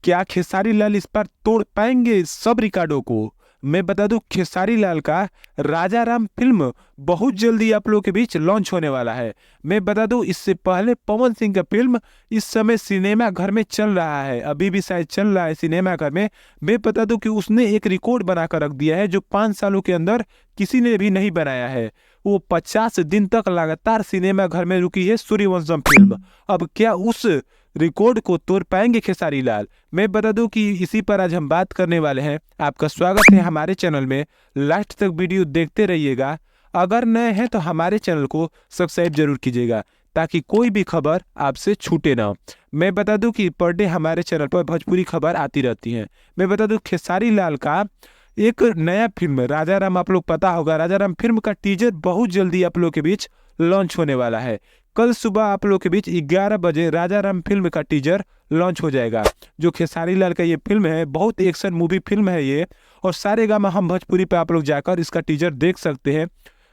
क्या खेसारी लाल इस बार तोड़ पाएंगे सब रिकॉर्डों को? मैं बता दूं, खेसारी लाल का राजा राम फिल्म बहुत जल्दी आप लोगों के बीच लॉन्च होने वाला है। मैं बता दूं, इससे पहले पवन सिंह का फिल्म इस समय सिनेमा घर में चल रहा है, अभी भी शायद चल रहा है सिनेमा घर में। मैं बता दूं कि उसने एक रिकॉर्ड बनाकर रख दिया है जो 5 सालों के अंदर किसी ने भी नहीं बनाया है। वो 50 दिन तक लगातार सिनेमा घर में रुकी है सूर्यवंशम फिल्म। अब क्या उस रिकॉर्ड को तोड़ पाएंगे खेसारी लाल? मैं बता दूं कि इसी पर आज हम बात करने वाले हैं। आपका स्वागत है हमारे चैनल में, लास्ट तक वीडियो देखते रहिएगा। अगर नए हैं तो हमारे चैनल को सब्सक्राइब जरूर कीजिएगा ताकि कोई भी खबर आपसे छूटे ना। मैं बता दूं कि पर डे हमारे चैनल पर भोजपुरी खबर आती रहती है। मैं बता दूं, खेसारी लाल का एक नया फिल्म राजा राम, आप लोग पता होगा, राजा राम फिल्म का टीजर बहुत जल्दी आप लोग के बीच लॉन्च होने वाला है। कल सुबह आप लोग के बीच 11 बजे राजा राम फिल्म का टीजर लॉन्च हो जाएगा। जो खेसारी लाल का ये फिल्म है, बहुत एक्शन मूवी फिल्म है ये, और सारेगामा हम भोजपुरी पे आप लोग जाकर इसका टीजर देख सकते हैं।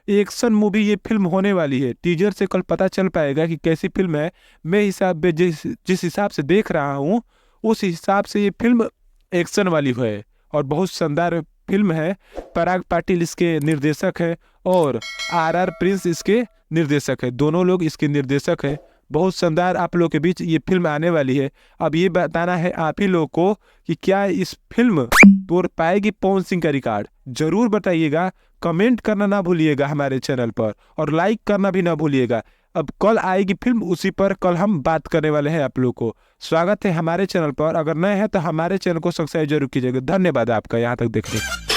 एक्शन मूवी ये फिल्म होने वाली है। टीजर से कल पता चल पाएगा कि कैसी फिल्म है। मैं हिसाब में जिस हिसाब से देख रहा हूँ, उस हिसाब से ये फिल्म एक्शन वाली है और बहुत शानदार फिल्म है। पराग पाटिल इसके निर्देशक है और आर प्रिंस इसके निर्देशक है। दोनों लोग इसके निर्देशक है। बहुत शानदार आप लोग के बीच ये फिल्म आने वाली है। अब ये बताना है आप ही लोगों को कि क्या इस फिल्म तोड़ पाएगी पवन सिंह का रिकॉर्ड। जरूर बताइएगा, कमेंट करना ना भूलिएगा हमारे चैनल पर, और लाइक करना भी ना भूलिएगा। अब कल आएगी फिल्म, उसी पर कल हम बात करने वाले हैं आप लोग को। स्वागत है हमारे चैनल पर। अगर नए हैं तो हमारे चैनल को सब्सक्राइब जरूर कीजिएगा। धन्यवाद आपका यहाँ तक देखने का।